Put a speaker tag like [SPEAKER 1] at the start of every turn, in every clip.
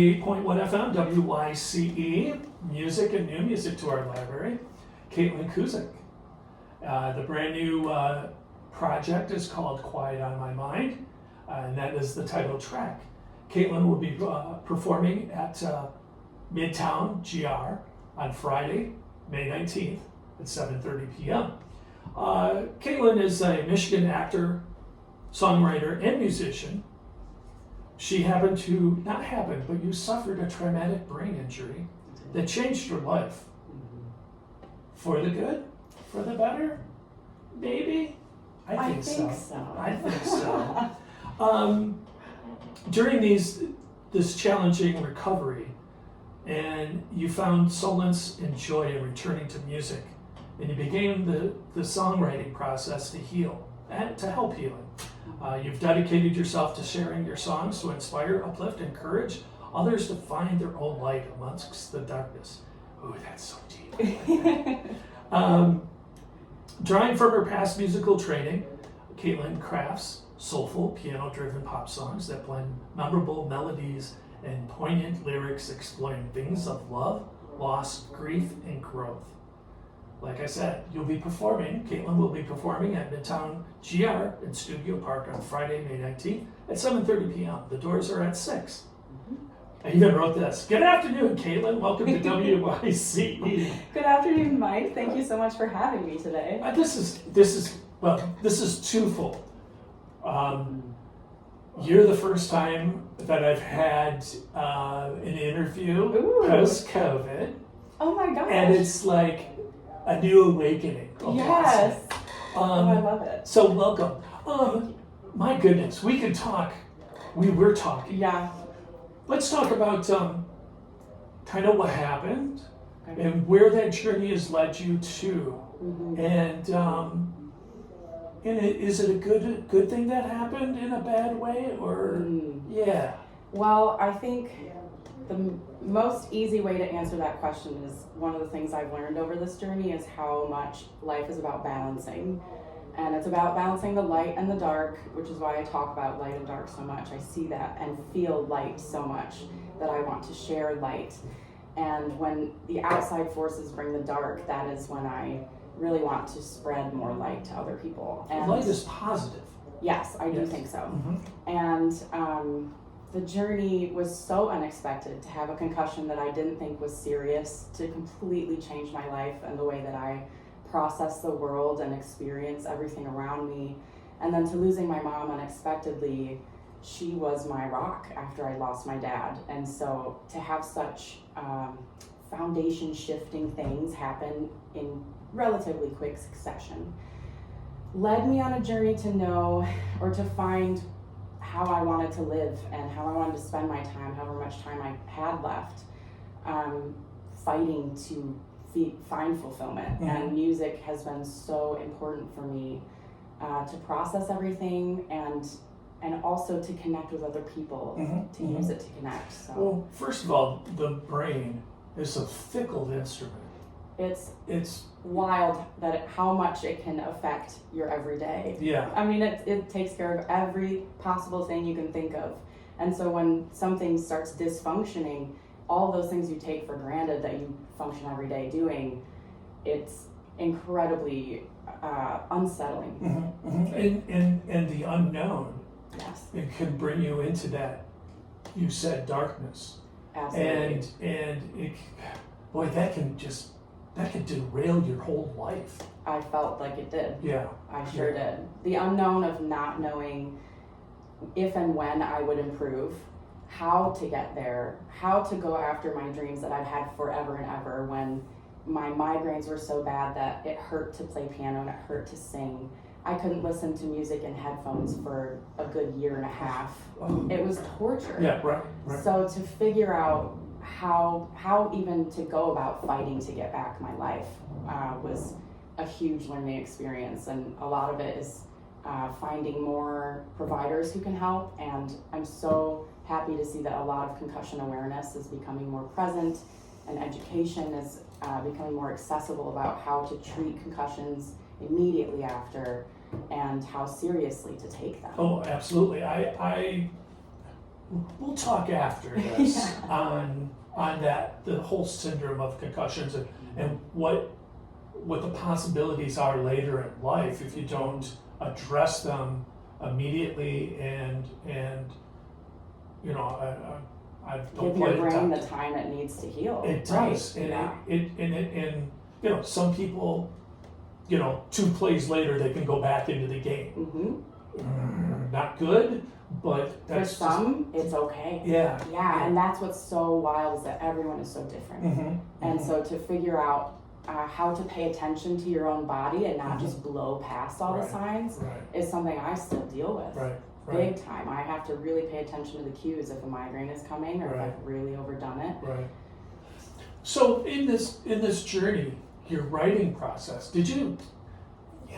[SPEAKER 1] 8.1 FM, WYCE, music and new music to our library. Caitlin Cusack. The brand new project is called Quiet on My Mind, and that is the title track. Caitlin will be performing at Midtown GR on Friday, May 19th at 7:30 p.m. Caitlin is a Michigan actor, songwriter, and musician. She but you suffered a traumatic brain injury that changed your life. For the good? For the better? Maybe? I think so. I think so. During this challenging recovery, and you found solace and joy in returning to music, and you began the songwriting process to heal, and to help healing. You've dedicated yourself to sharing your songs to inspire, uplift, encourage others to find their own light amongst the darkness. Ooh, that's so deep. Drawing from her past musical training, Caitlin crafts soulful, piano-driven pop songs that blend memorable melodies and poignant lyrics exploring themes of love, loss, grief, and growth. Like I said, Caitlin will be performing at Midtown GR in Studio Park on Friday, May 19th at 7:30 p.m. The doors are at 6. I even wrote this. Good afternoon, Caitlin. Welcome to WYCE.
[SPEAKER 2] Good afternoon, Mike. Thank you so much for having me today.
[SPEAKER 1] This is twofold. You're the first time that I've had an interview post-COVID.
[SPEAKER 2] Oh my gosh.
[SPEAKER 1] And it's like a new awakening.
[SPEAKER 2] Yes. I love it.
[SPEAKER 1] So welcome. My goodness, we could talk. We were talking.
[SPEAKER 2] Yeah.
[SPEAKER 1] Let's talk about kind of what happened and where that journey has led you to. Mm-hmm. And is it a good thing that happened in a bad way, or yeah?
[SPEAKER 2] Well, I think the most easy way to answer that question is one of the things I've learned over this journey is how much life is about balancing. And it's about balancing the light and the dark, which is why I talk about light and dark so much. I see that and feel light so much that I want to share light. And when the outside forces bring the dark, that is when I really want to spread more light to other people. And
[SPEAKER 1] light is positive.
[SPEAKER 2] Yes, I do think so. Mm-hmm. And the journey was so unexpected to have a concussion that I didn't think was serious, to completely change my life and the way that I process the world and experience everything around me. And then to losing my mom unexpectedly, she was my rock after I lost my dad. And so to have such foundation shifting things happen in relatively quick succession led me on a journey to know or to find how I wanted to live and how I wanted to spend my time, however much time I had left, fighting to find fulfillment. Mm-hmm. And music has been so important for me to process everything and also to connect with other people, to use it to connect. So.
[SPEAKER 1] Well, first of all, the brain is a fickle instrument.
[SPEAKER 2] It's wild how much it can affect your everyday.
[SPEAKER 1] Yeah.
[SPEAKER 2] I mean, it takes care of every possible thing you can think of. And so when something starts dysfunctioning, all those things you take for granted that you function every day doing, it's incredibly unsettling.
[SPEAKER 1] Mm-hmm. Mm-hmm. And the unknown,
[SPEAKER 2] yes,
[SPEAKER 1] it can bring you into that, you said, darkness.
[SPEAKER 2] Absolutely.
[SPEAKER 1] And that can derail your whole life.
[SPEAKER 2] I felt like it did.
[SPEAKER 1] Yeah.
[SPEAKER 2] I sure did. The unknown of not knowing if and when I would improve, how to get there, how to go after my dreams that I've had forever and ever, when my migraines were so bad that it hurt to play piano and it hurt to sing. I couldn't listen to music in headphones for a good year and a half. It was torture.
[SPEAKER 1] Yeah, right.
[SPEAKER 2] So to figure out how even to go about fighting to get back my life was a huge learning experience, and a lot of it is finding more providers who can help. And I'm so happy to see that a lot of concussion awareness is becoming more present, and education is becoming more accessible about how to treat concussions immediately after and how seriously to take them.
[SPEAKER 1] Oh, absolutely. we'll talk after this
[SPEAKER 2] Yeah.
[SPEAKER 1] on that, the whole syndrome of concussions and what the possibilities are later in life if you don't address them immediately and you know I don't
[SPEAKER 2] Give your
[SPEAKER 1] play
[SPEAKER 2] brain
[SPEAKER 1] the
[SPEAKER 2] the time it needs to heal.
[SPEAKER 1] it does,
[SPEAKER 2] Right.
[SPEAKER 1] and you know, some people, you know, 2 plays later they can go back into the game. Not good, but
[SPEAKER 2] For
[SPEAKER 1] that's
[SPEAKER 2] some, it's okay.
[SPEAKER 1] yeah.
[SPEAKER 2] Yeah, and that's what's so wild is that everyone is so different. And so to figure out how to pay attention to your own body and not just blow past all the signs
[SPEAKER 1] Right.
[SPEAKER 2] is something I still deal with.
[SPEAKER 1] Right.
[SPEAKER 2] Big time. I have to really pay attention to the cues if a migraine is coming or if
[SPEAKER 1] Right.
[SPEAKER 2] I've really overdone it.
[SPEAKER 1] Right. So in this journey, your writing process, did you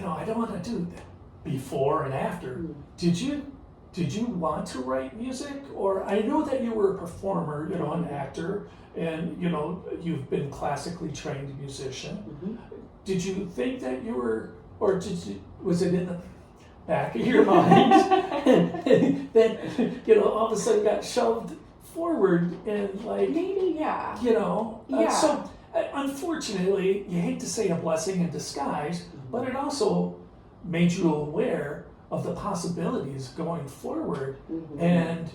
[SPEAKER 1] know, I don't want to do that before and after. Did you want to write music? Or I know that you were a performer, you know, an actor, and you know, you've been classically trained musician. Did you think that you were, or was it in the back of your mind that, you know, all of a sudden got shoved forward and like,
[SPEAKER 2] Maybe, yeah.
[SPEAKER 1] you know,
[SPEAKER 2] Yeah.
[SPEAKER 1] so unfortunately, you hate to say a blessing in disguise, but it also made you aware of the possibilities going forward and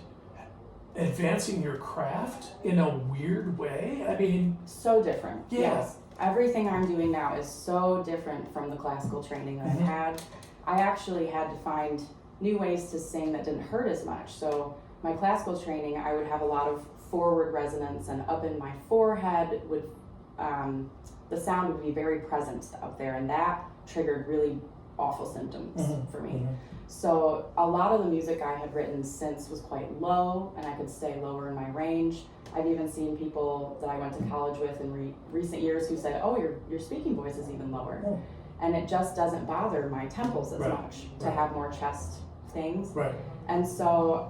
[SPEAKER 1] advancing your craft in a weird way. I mean,
[SPEAKER 2] So different.
[SPEAKER 1] Yeah.
[SPEAKER 2] Yes. Everything I'm doing now is so different from the classical training that I've had. I actually had to find new ways to sing that didn't hurt as much. So my classical training, I would have a lot of forward resonance, and up in my forehead would the sound would be very present up there, and that triggered really awful symptoms for me. So a lot of the music I had written since was quite low, and I could stay lower in my range. I've even seen people that I went to college with in recent years who said, "Oh, your speaking voice is even lower," and it just doesn't bother my temples as much to have more chest things.
[SPEAKER 1] right.
[SPEAKER 2] And so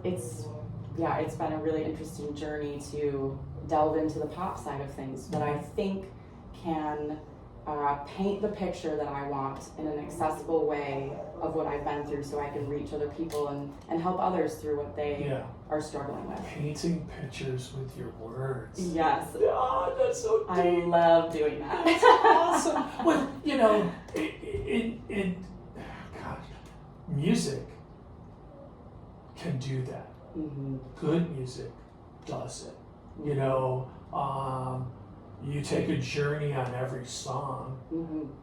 [SPEAKER 2] it's been a really interesting journey to delve into the pop side of things, but I think can paint the picture that I want in an accessible way of what I've been through, so I can reach other people and help others through what they are struggling with.
[SPEAKER 1] Painting pictures with your words.
[SPEAKER 2] Yes.
[SPEAKER 1] Oh, that's so deep.
[SPEAKER 2] I love doing that.
[SPEAKER 1] That's awesome. Well, you know, God, music can do that. Good music does it. You know, you take a journey on every song,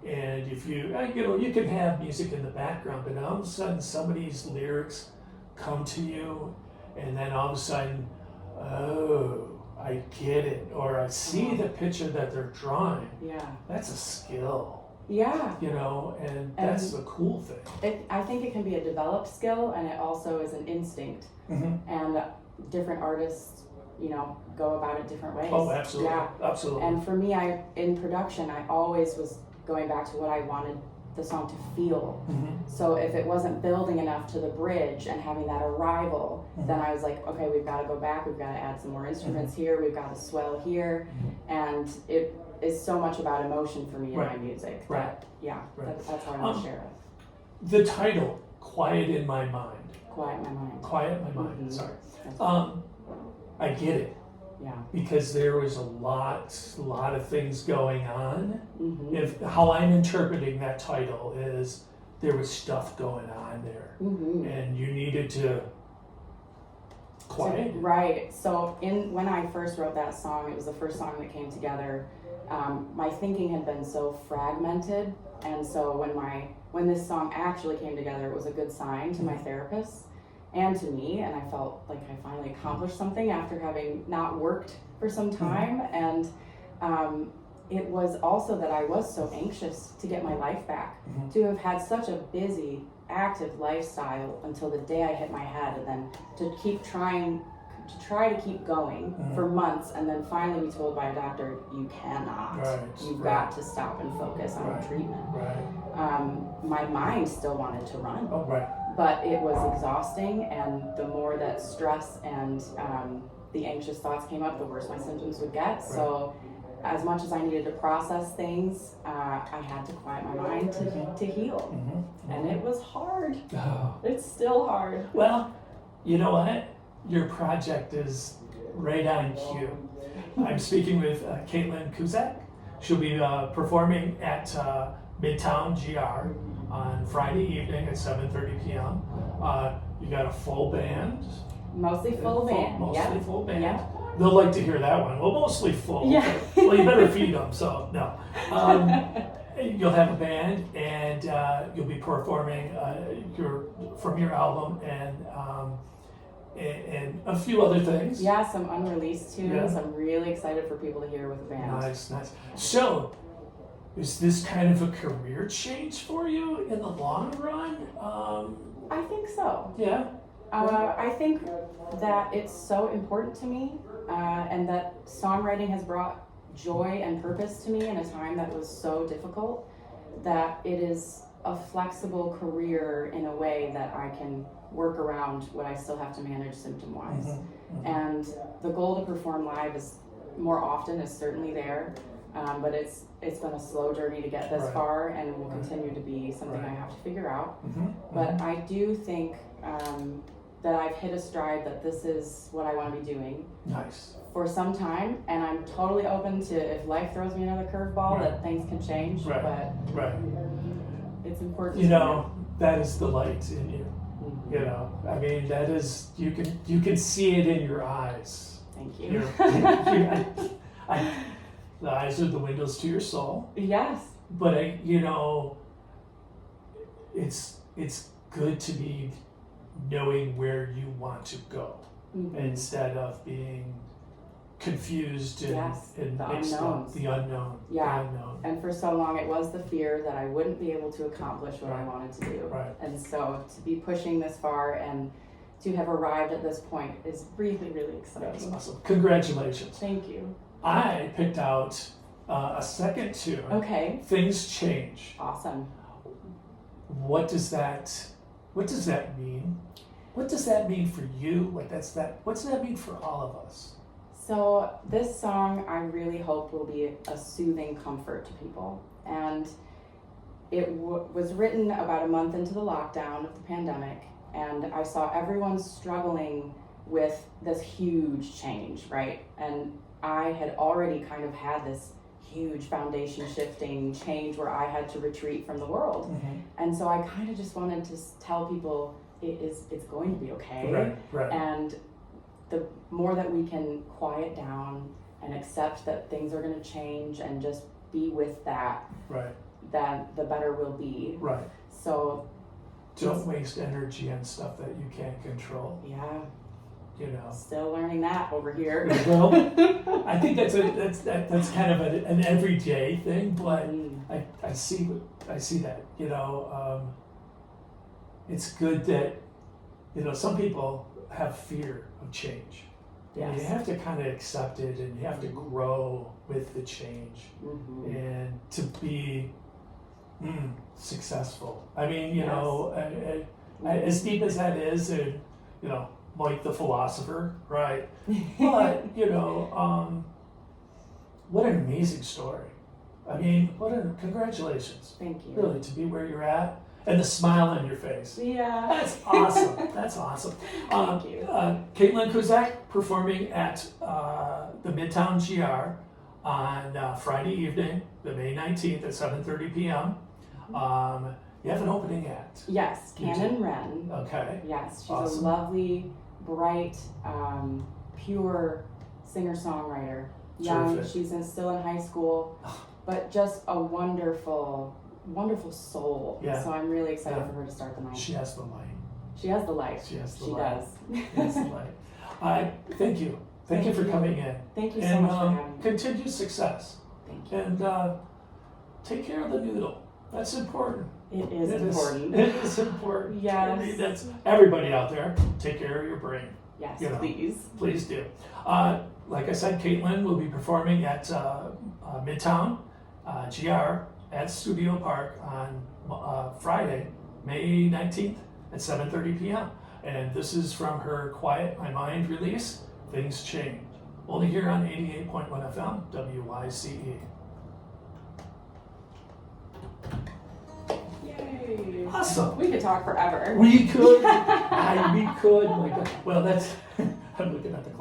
[SPEAKER 1] and if you know, you can have music in the background, but all of a sudden somebody's lyrics come to you, and then all of a sudden, oh, I get it, or I see the picture that they're drawing.
[SPEAKER 2] Yeah.
[SPEAKER 1] That's a skill.
[SPEAKER 2] Yeah.
[SPEAKER 1] You know, and that's the cool thing.
[SPEAKER 2] I think it can be a developed skill, and it also is an instinct. And different artists, you know, go about it different ways.
[SPEAKER 1] Oh, absolutely.
[SPEAKER 2] Yeah.
[SPEAKER 1] Absolutely.
[SPEAKER 2] And for me, in production, I always was going back to what I wanted the song to feel. So if it wasn't building enough to the bridge and having that arrival, then I was like, okay, we've got to go back, we've got to add some more instruments here, we've got to swell here. And it is so much about emotion for me in my music. That, that's how I want to share it.
[SPEAKER 1] The title, Quiet in My Mind.
[SPEAKER 2] Quiet my mind.
[SPEAKER 1] Quiet my mind, sorry.
[SPEAKER 2] That's
[SPEAKER 1] I get it.
[SPEAKER 2] Yeah.
[SPEAKER 1] Because there was a lot of things going on.
[SPEAKER 2] Mm-hmm.
[SPEAKER 1] If how I'm interpreting that title is there was stuff going on there,
[SPEAKER 2] Mm-hmm.
[SPEAKER 1] and you needed to quiet.
[SPEAKER 2] Right. So when I first wrote that song, it was the first song that came together. My thinking had been so fragmented, and so when this song actually came together, it was a good sign to my therapist and to me, and I felt like I finally accomplished something after having not worked for some time. And it was also that I was so anxious to get my life back, to have had such a busy, active lifestyle until the day I hit my head, and then to try to keep going for months, and then finally be told by a doctor, you cannot. You've got to stop and focus on treatment. My mind still wanted to run. But it was exhausting, and the more that stress and the anxious thoughts came up, the worse my symptoms would get. So as much as I needed to process things, I had to quiet my mind to heal. And it was hard. It's still hard.
[SPEAKER 1] Well, you know what? your project is right on cue. I'm speaking with Caitlin Cusack. She'll be performing at Midtown GR on Friday evening at 7:30 p.m. You got a full band.
[SPEAKER 2] Mostly full band.
[SPEAKER 1] Mostly full band.
[SPEAKER 2] Yeah.
[SPEAKER 1] They'll like to hear that one. Well, mostly full.
[SPEAKER 2] Yeah.
[SPEAKER 1] Well, you better feed them. So no. You'll have a band, and you'll be performing from your album and a few other things.
[SPEAKER 2] Yeah, some unreleased tunes.
[SPEAKER 1] Yeah.
[SPEAKER 2] I'm really excited for people to hear with the band.
[SPEAKER 1] Nice. So, is this kind of a career change for you in the long run?
[SPEAKER 2] I think so.
[SPEAKER 1] Yeah.
[SPEAKER 2] I think that it's so important to me, and that songwriting has brought joy and purpose to me in a time that was so difficult, that it is a flexible career in a way that I can work around what I still have to manage symptom-wise.
[SPEAKER 1] Mm-hmm.
[SPEAKER 2] And the goal to perform live is more often is certainly there, but it's been a slow journey to get this
[SPEAKER 1] Right.
[SPEAKER 2] far, and will continue to be something
[SPEAKER 1] Right.
[SPEAKER 2] I have to figure out.
[SPEAKER 1] Mm-hmm.
[SPEAKER 2] But I do think that I've hit a stride that this is what I want to be doing
[SPEAKER 1] Nice.
[SPEAKER 2] for some time, and I'm totally open to, if life throws me another curveball,
[SPEAKER 1] Right.
[SPEAKER 2] that things can change.
[SPEAKER 1] Right.
[SPEAKER 2] But
[SPEAKER 1] Right.
[SPEAKER 2] it's important.
[SPEAKER 1] You
[SPEAKER 2] to
[SPEAKER 1] know, that is the light in you.
[SPEAKER 2] Mhm.
[SPEAKER 1] You know, I mean, that is, you can see it in your eyes.
[SPEAKER 2] Thank you.
[SPEAKER 1] The eyes are the windows to your soul.
[SPEAKER 2] Yes.
[SPEAKER 1] But it's good to be knowing where you want to go
[SPEAKER 2] Mhm.
[SPEAKER 1] instead of being confused and,
[SPEAKER 2] Yes,
[SPEAKER 1] and
[SPEAKER 2] the
[SPEAKER 1] mixed up.
[SPEAKER 2] unknowns.
[SPEAKER 1] The unknown.
[SPEAKER 2] Yeah.
[SPEAKER 1] The unknown.
[SPEAKER 2] And for so long, it was the fear that I wouldn't be able to accomplish what I
[SPEAKER 1] Right.
[SPEAKER 2] wanted to do.
[SPEAKER 1] Right.
[SPEAKER 2] And so to be pushing this far and to have arrived at this point is really, really exciting.
[SPEAKER 1] That's awesome. Congratulations.
[SPEAKER 2] Thank you.
[SPEAKER 1] I picked out a second tune.
[SPEAKER 2] Okay.
[SPEAKER 1] Things Change.
[SPEAKER 2] Awesome.
[SPEAKER 1] What does that mean? What does that mean for you? What's that mean for all of us?
[SPEAKER 2] So this song, I really hope, will be a soothing comfort to people. And it was written about a month into the lockdown of the pandemic, and I saw everyone struggling with this huge change, right? And I had already kind of had this huge foundation shifting change where I had to retreat from the world.
[SPEAKER 1] Mm-hmm.
[SPEAKER 2] And so I kind of just wanted to tell people it's going to be okay.
[SPEAKER 1] Right.
[SPEAKER 2] And the more that we can quiet down and accept that things are going to change and just be with that,
[SPEAKER 1] Right.
[SPEAKER 2] then the better we'll be.
[SPEAKER 1] Right.
[SPEAKER 2] So
[SPEAKER 1] Don't waste energy on stuff that you can't control.
[SPEAKER 2] yeah,
[SPEAKER 1] You know.
[SPEAKER 2] still learning that over here.
[SPEAKER 1] Well, I think that's kind of an everyday thing, but
[SPEAKER 2] Mm.
[SPEAKER 1] I see that. You know, it's good that some people have fear of change.
[SPEAKER 2] Yes.
[SPEAKER 1] You have to kind of accept it, and you have to grow with the change,
[SPEAKER 2] Mhm.
[SPEAKER 1] and to be successful. I mean,
[SPEAKER 2] Yes.
[SPEAKER 1] as deep as that is, and Mike the philosopher, right? But what an amazing story. I mean, congratulations,
[SPEAKER 2] Thank you.
[SPEAKER 1] really, to be where you're at, and the smile on your face.
[SPEAKER 2] Yeah.
[SPEAKER 1] That's awesome. That's awesome.
[SPEAKER 2] Thank you.
[SPEAKER 1] Caitlin Cusack performing at the Midtown GR on Friday evening, the May 19th at 7:30 p.m. You have an opening act.
[SPEAKER 2] Yes,
[SPEAKER 1] You
[SPEAKER 2] Canon Wren.
[SPEAKER 1] Okay.
[SPEAKER 2] Yes, she's
[SPEAKER 1] Awesome.
[SPEAKER 2] a lovely, bright, pure singer-songwriter. Young,
[SPEAKER 1] Terrific.
[SPEAKER 2] she's still in high school, but just a wonderful, wonderful soul.
[SPEAKER 1] Yeah.
[SPEAKER 2] So I'm really excited
[SPEAKER 1] Yeah.
[SPEAKER 2] for her to start the night.
[SPEAKER 1] She has the light.
[SPEAKER 2] She has the light.
[SPEAKER 1] She has the
[SPEAKER 2] She
[SPEAKER 1] light.
[SPEAKER 2] does.
[SPEAKER 1] She has the light. Thank you. Thank you for coming in.
[SPEAKER 2] Thank you so
[SPEAKER 1] And
[SPEAKER 2] much for having me.
[SPEAKER 1] continued success.
[SPEAKER 2] Thank you.
[SPEAKER 1] And take care of the noodle. That's important.
[SPEAKER 2] It is
[SPEAKER 1] It
[SPEAKER 2] important.
[SPEAKER 1] It is important.
[SPEAKER 2] Yes.
[SPEAKER 1] I mean, that's everybody out there. Take care of your brain.
[SPEAKER 2] Yes,
[SPEAKER 1] you know.
[SPEAKER 2] please.
[SPEAKER 1] Please do. Like I said, Caitlin will be performing at Midtown GR at Studio Park on Friday, May 19th at 7:30 p.m. And this is from her Quiet My Mind release, Things Change. Only here on 88.1 FM, WYCE.
[SPEAKER 2] Yay! you.
[SPEAKER 1] Awesome.
[SPEAKER 2] We could talk forever.
[SPEAKER 1] We could. We could. My God. Well, that's. I'm looking at the clock.